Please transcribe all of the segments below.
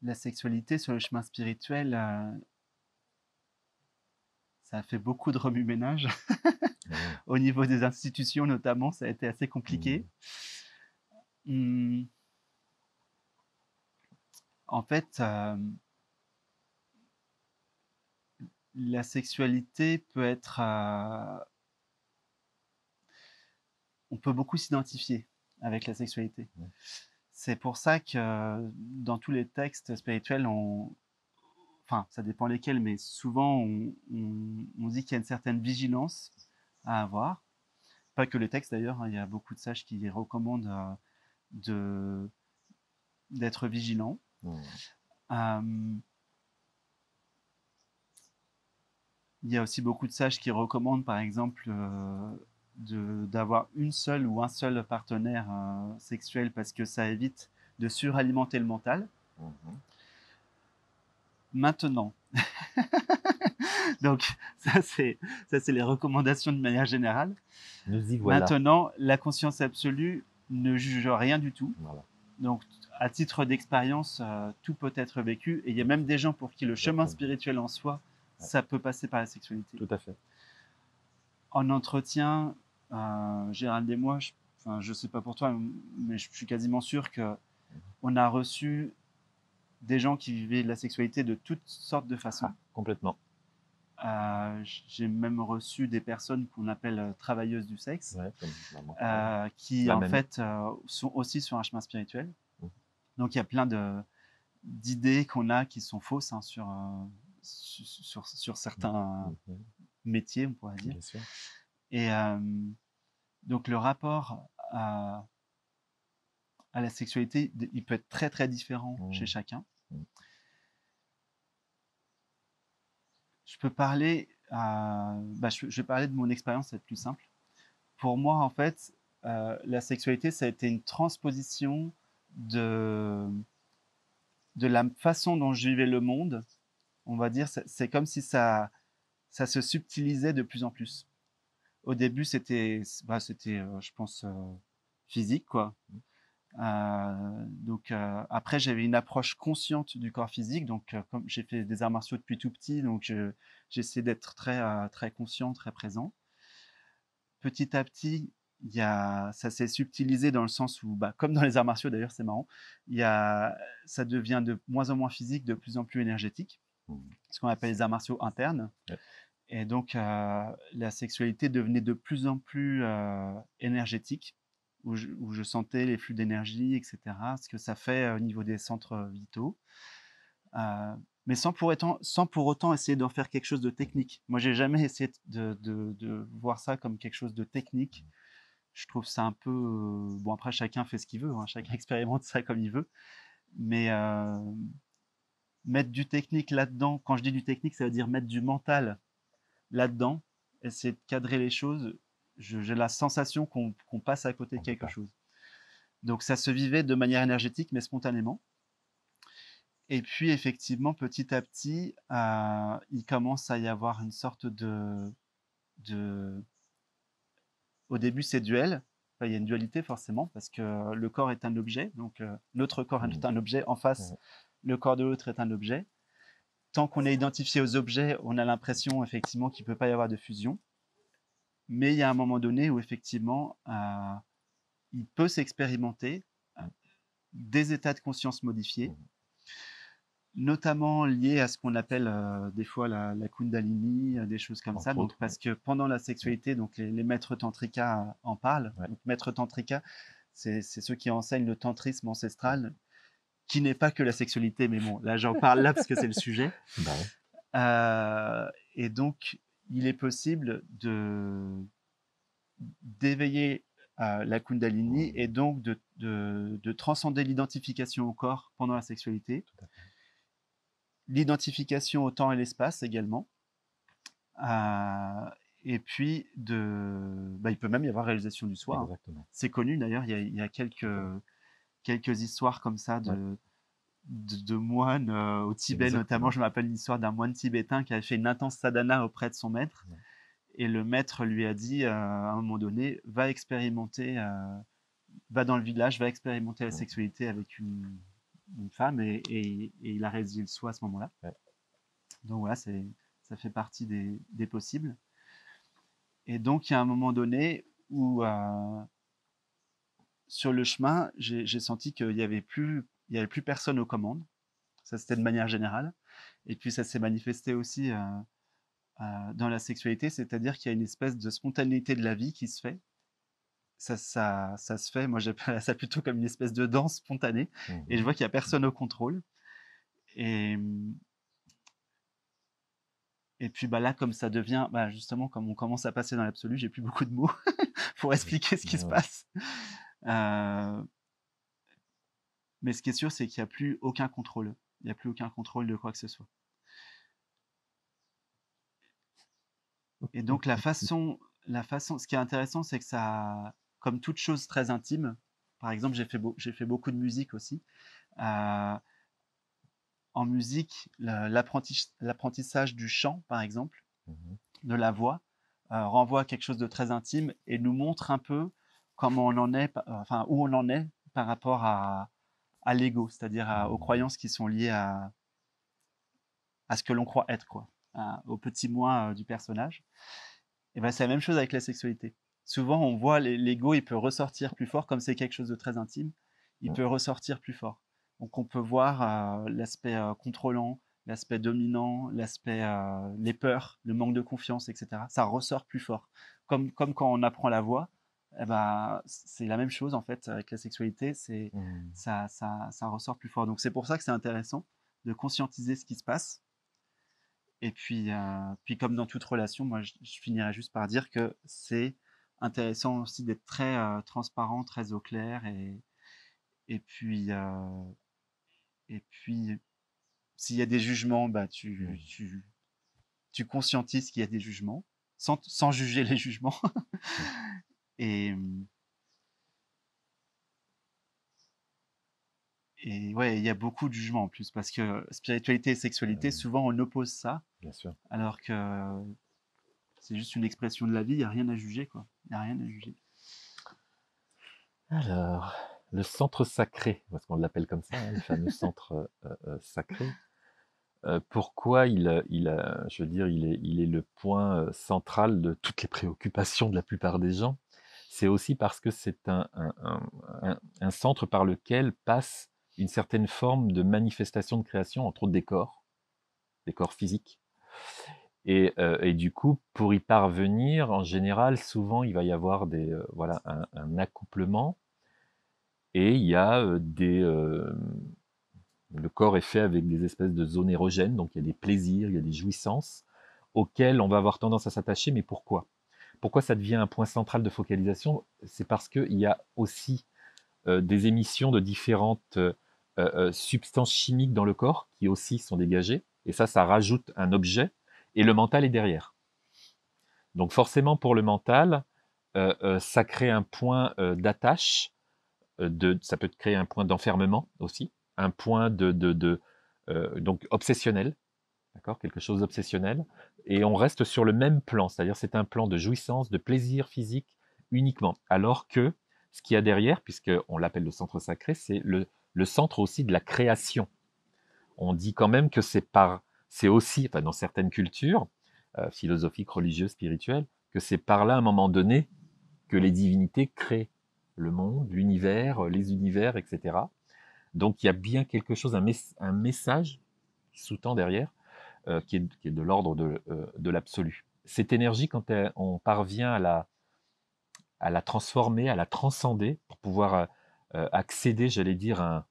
La sexualité sur le chemin spirituel, ça a fait beaucoup de remue-ménage. Mmh. Au niveau des institutions notamment, ça a été assez compliqué. Mmh. Mmh, en fait, la sexualité peut être, on peut beaucoup s'identifier avec la sexualité. Mmh. C'est pour ça que dans tous les textes spirituels, enfin, ça dépend lesquels, mais souvent on dit qu'il y a une certaine vigilance à avoir. Pas que les textes d'ailleurs, hein, il y a beaucoup de sages qui recommandent de d'être vigilant. Mmh. Euh, il y a aussi beaucoup de sages qui recommandent, par exemple, d'avoir une seule ou un seul partenaire sexuel parce que ça évite de suralimenter le mental. Mmh. Maintenant, donc ça c'est les recommandations de manière générale. Nous y voilà. Maintenant, la conscience absolue ne juge rien du tout. Voilà, Donc, à titre d'expérience, tout peut être vécu. Et il y a même des gens pour qui le chemin exactement. spirituel en soi, Ouais, ça peut passer par la sexualité. tout à fait. En entretien, Gérald et moi, enfin, je sais pas pour toi, mais je suis quasiment sûr que Mmh. on a reçu des gens qui vivaient de la sexualité de toutes sortes de façons. Ah, complètement. J'ai même reçu des personnes qu'on appelle travailleuses du sexe, Ouais, comme bah, moi pareil. qui La en même. fait sont aussi sur un chemin spirituel. Mmh. Donc il y a plein d'idées qu'on a qui sont fausses hein, sur certains Mmh. métiers, on pourrait dire. Bien sûr. Et donc le rapport à la sexualité, il peut être très très différent chez Mmh. chacun. Mmh. Je peux parler, je vais parler de mon expérience, c'est plus simple. Pour moi, en fait, la sexualité, ça a été une transposition de, de la façon dont je vivais le monde. On va dire, c'est comme si ça se subtilisait de plus en plus. Au début, je pense, physique, quoi. Donc après, j'avais une approche consciente du corps physique. Donc, comme j'ai fait des arts martiaux depuis tout petit, donc j'essaie d'être très conscient, très présent. Petit à petit, ça s'est subtilisé dans le sens où, comme dans les arts martiaux d'ailleurs, c'est marrant, ça devient de moins en moins physique, de plus en plus énergétique, Mmh. ce qu'on appelle les arts martiaux internes. Ouais. Et donc, la sexualité devenait de plus en plus énergétique, où je sentais les flux d'énergie, etc., ce que ça fait au niveau des centres vitaux. Euh, mais sans pour autant essayer d'en faire quelque chose de Mmh. technique. Moi, j'ai jamais essayé de voir ça comme quelque chose de technique. Je trouve ça un peu... bon, après, chacun fait ce qu'il veut, hein, chacun expérimente ça comme il veut. Mais mettre du technique là-dedans, quand je dis du technique, ça veut dire mettre du mental là-dedans, essayer de cadrer les choses, j'ai la sensation qu'on passe à côté On de peut quelque pas. chose. Donc ça se vivait de manière énergétique, mais spontanément. Et puis effectivement, petit à petit, il commence à y avoir une sorte de... Au début, c'est duel. Enfin, il y a une dualité forcément, parce que le corps est un objet, donc notre corps Mmh. est un objet, en face, Ouais. le corps de l'autre est un objet. Tant qu'on est identifié aux objets, on a l'impression effectivement qu'il ne peut pas y avoir de fusion. Mais il y a un moment donné où effectivement, il peut s'expérimenter Mmh. des états de conscience modifiés, Mmh. notamment liés à ce qu'on appelle des fois la Kundalini, des choses comme ça. Entre Donc, autres, ouais. parce que pendant la Ouais. sexualité, donc les maîtres tantrika en parlent. Ouais. Donc, maîtres tantrika, c'est ceux qui enseignent le tantrisme ancestral, qui n'est pas que la sexualité, mais bon, là j'en parle là parce que c'est le sujet. Bah ouais. Et donc, il est possible d'éveiller la Kundalini et Mmh. donc de transcender l'identification au corps pendant la sexualité, Tout à fait. l'identification au temps et l'espace également, euh, et puis il peut même y avoir réalisation du soi. Hein. Exactement. C'est connu d'ailleurs, il y a Tout à fait. quelques histoires comme ça Ouais. de moines au Tibet notamment. Exactement. Je me rappelle l'histoire d'un moine tibétain qui avait fait une intense sadhana auprès de son maître. Ouais. Et le maître lui a dit à un moment donné, va dans le village, va expérimenter la Mmh. sexualité avec une femme et il a réalisé le soi à ce moment-là. Ouais. Donc voilà, ça fait partie des possibles. Et donc il y a un moment donné où sur le chemin, j'ai senti qu'il n'y avait plus personne aux commandes. Ça, c'était de manière générale. Et puis ça s'est manifesté aussi dans la sexualité, c'est-à-dire qu'il y a une espèce de spontanéité de la vie qui se fait. Ça se fait, moi j'appelle ça plutôt comme une espèce de danse spontanée. Et je vois qu'il n'y a personne au contrôle. Et, et puis là, comme ça devient, justement, comme on commence à passer dans l'absolu, j'ai plus beaucoup de mots pour expliquer ce qui se passe. Mais ce qui est sûr, c'est qu'il n'y a plus aucun contrôle. Il n'y a plus aucun contrôle de quoi que ce soit. Et donc ce qui est intéressant, c'est que ça, comme toute chose très intime, par exemple, j'ai fait beaucoup de musique aussi. En musique, l'apprentissage du chant, par exemple, de la voix, renvoie à quelque chose de très intime et nous montre un peu comment on en est, enfin où on en est par rapport à l'ego, c'est-à-dire aux croyances qui sont liées à ce que l'on croit être, quoi, au petit moi du personnage. Et ben c'est la même chose avec la sexualité. Souvent, on voit l'ego, il peut ressortir plus fort, comme c'est quelque chose de très intime, il peut ressortir plus fort. Donc on peut voir l'aspect contrôlant, l'aspect dominant, l'aspect, les peurs, le manque de confiance, etc. Ça ressort plus fort. Comme quand on apprend la voix, eh ben, c'est la même chose en fait avec la sexualité, ça ressort plus fort. Donc c'est pour ça que c'est intéressant de conscientiser ce qui se passe. Et puis comme dans toute relation, moi je finirais juste par dire que c'est intéressant aussi d'être très transparent, très au clair et puis s'il y a des jugements, tu conscientises qu'il y a des jugements sans juger les jugements. et ouais, il y a beaucoup de jugements en plus parce que spiritualité et sexualité, souvent on oppose ça. Bien sûr. Alors que c'est juste une expression de la vie, il n'y a rien à juger, quoi. Il n'y a rien à juger. Alors, le centre sacré, parce qu'on l'appelle comme ça, le fameux centre sacré. Pourquoi il est le point central de toutes les préoccupations de la plupart des gens? C'est aussi parce que c'est un centre par lequel passe une certaine forme de manifestation de création, entre autres des corps physiques. Et du coup, pour y parvenir, en général, souvent, il va y avoir un accouplement, et il y a le corps est fait avec des espèces de zones érogènes, donc il y a des plaisirs, il y a des jouissances, auxquelles on va avoir tendance à s'attacher, mais pourquoi? Pourquoi ça devient un point central de focalisation? C'est parce qu'il y a aussi des émissions de différentes substances chimiques dans le corps qui aussi sont dégagées, et ça rajoute un objet, et le mental est derrière. Donc forcément pour le mental, ça crée un point d'attache, ça peut créer un point d'enfermement aussi, un point donc obsessionnel, d'accord, quelque chose d'obsessionnel, et on reste sur le même plan, c'est-à-dire c'est un plan de jouissance, de plaisir physique uniquement, alors que ce qu'il y a derrière, puisqu'on l'appelle le centre sacré, c'est le centre aussi de la création. On dit quand même que c'est aussi, enfin, dans certaines cultures philosophiques, religieuses, spirituelles, que c'est par là, à un moment donné, que les divinités créent le monde, l'univers, les univers, etc. Donc il y a bien quelque chose, un message qui sous-tend derrière, qui est de l'ordre de l'absolu. Cette énergie, quand on parvient à la transformer, à la transcender, pour pouvoir accéder, j'allais dire,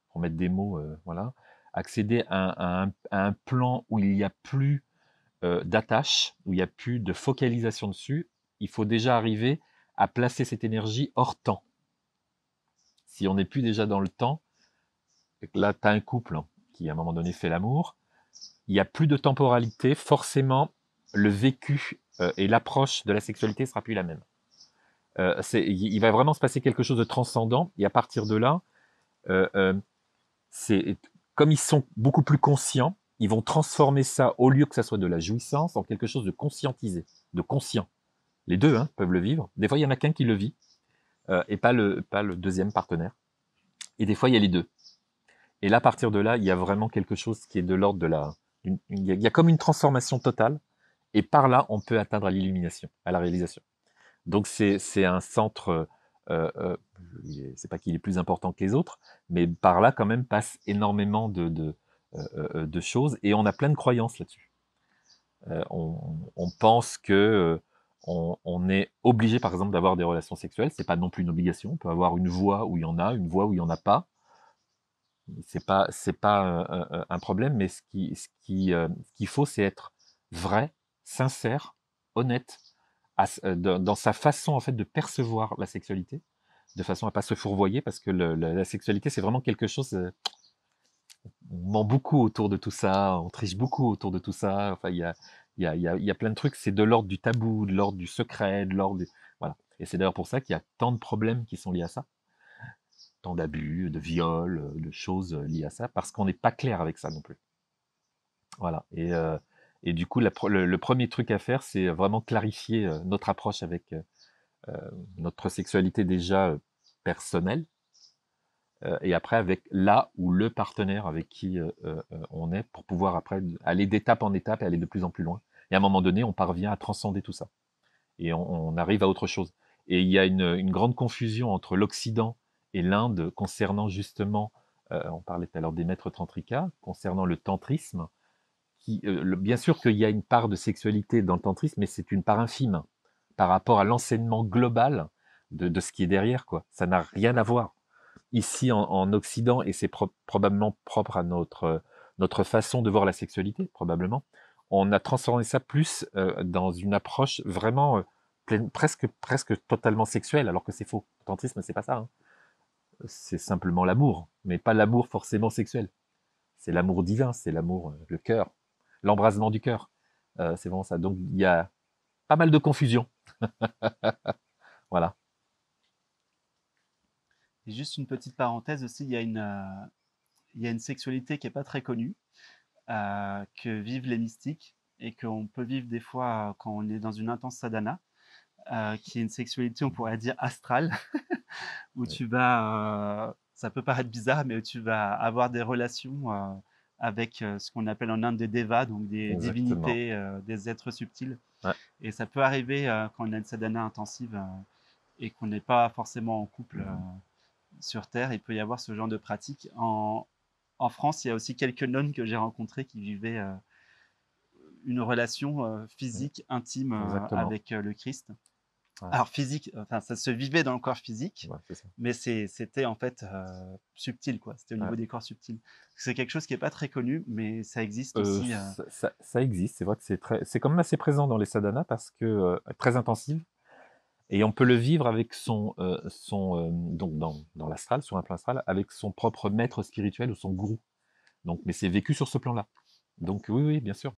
pour mettre des mots, voilà, accéder à un plan où il n'y a plus d'attache, où il n'y a plus de focalisation dessus, il faut déjà arriver à placer cette énergie hors temps. Si on n'est plus déjà dans le temps, là, tu as un couple qui, à un moment donné, fait l'amour, il n'y a plus de temporalité, forcément, le vécu et l'approche de la sexualité ne sera plus la même. Il va vraiment se passer quelque chose de transcendant, et à partir de là, comme ils sont beaucoup plus conscients, ils vont transformer ça, au lieu que ça soit de la jouissance, en quelque chose de conscientisé, de conscient. Les deux peuvent le vivre. Des fois, il y en a qu'un qui le vit, et pas le deuxième partenaire. Et des fois, il y a les deux. Et là, à partir de là, il y a vraiment quelque chose qui est de l'ordre de la... il y a comme une transformation totale, et par là, on peut atteindre à l'illumination, à la réalisation. Donc c'est un centre, euh, c'est pas qu'il est plus important que les autres, mais par là quand même passe énormément de choses, et on a plein de croyances là-dessus. On pense que on est obligé, par exemple, d'avoir des relations sexuelles. C'est pas non plus une obligation. On peut avoir une voie où il y en a, une voie où il y en a pas. C'est pas un problème, mais ce qu'il faut, c'est être vrai, sincère, honnête dans sa façon en fait de percevoir la sexualité, de façon à pas se fourvoyer, parce que la sexualité c'est vraiment quelque chose. On ment beaucoup autour de tout ça, on triche beaucoup autour de tout ça. Enfin, il y a plein de trucs. C'est de l'ordre du tabou, de l'ordre du secret, de l'ordre voilà. Et c'est d'ailleurs pour ça qu'il y a tant de problèmes qui sont liés à ça, tant d'abus, de viols, de choses liées à ça, parce qu'on n'est pas clair avec ça non plus. Voilà. Et du coup, le premier truc à faire, c'est vraiment clarifier notre approche avec notre sexualité déjà personnelle, et après avec là ou le partenaire avec qui on est, pour pouvoir après aller d'étape en étape et aller de plus en plus loin. Et à un moment donné, on parvient à transcender tout ça. Et on arrive à autre chose. Et il y a une grande confusion entre l'Occident et l'Inde concernant justement, on parlait tout à l'heure des maîtres tantrika, concernant le tantrisme, bien sûr qu'il y a une part de sexualité dans le tantrisme, mais c'est une part infime par rapport à l'enseignement global de ce qui est derrière, quoi. Ça n'a rien à voir. Ici, en Occident, et c'est probablement propre à notre façon de voir la sexualité, probablement, on a transformé ça plus dans une approche vraiment presque totalement sexuelle, alors que c'est faux. Le tantrisme, c'est pas ça, hein. C'est simplement l'amour, mais pas l'amour forcément sexuel. C'est l'amour divin, c'est l'amour, le cœur, l'embrasement du cœur. C'est vraiment ça. Donc il y a pas mal de confusion. Voilà. Et juste une petite parenthèse aussi, il y a une sexualité qui est pas très connue, que vivent les mystiques et qu'on peut vivre des fois quand on est dans une intense sadhana, qui est une sexualité, on pourrait dire astrale, où Oui, tu vas, ça peut paraître bizarre, mais où tu vas avoir des relations avec ce qu'on appelle en Inde des devas, donc des exactement. divinités, des êtres subtils. Ouais, Et ça peut arriver quand on a une sadhana intensive et qu'on n'est pas forcément en couple sur Terre, il peut y avoir ce genre de pratique. En France, il y a aussi quelques nonnes que j'ai rencontrées qui vivaient une relation physique, intime exactement. avec le Christ. Ouais, Alors physique, enfin ça se vivait dans le corps physique, ouais, c'est ça. mais c'était en fait subtil, quoi. C'était au Ouais. niveau des corps subtils. C'est quelque chose qui est pas très connu, mais ça existe aussi. Ça existe, c'est vrai que c'est quand même assez présent dans les sadhanas, parce que très intensive, et on peut le vivre avec donc dans l'astral, sur un plan astral, avec son propre maître spirituel ou son gourou. Donc, mais c'est vécu sur ce plan-là. Donc oui, oui, bien sûr.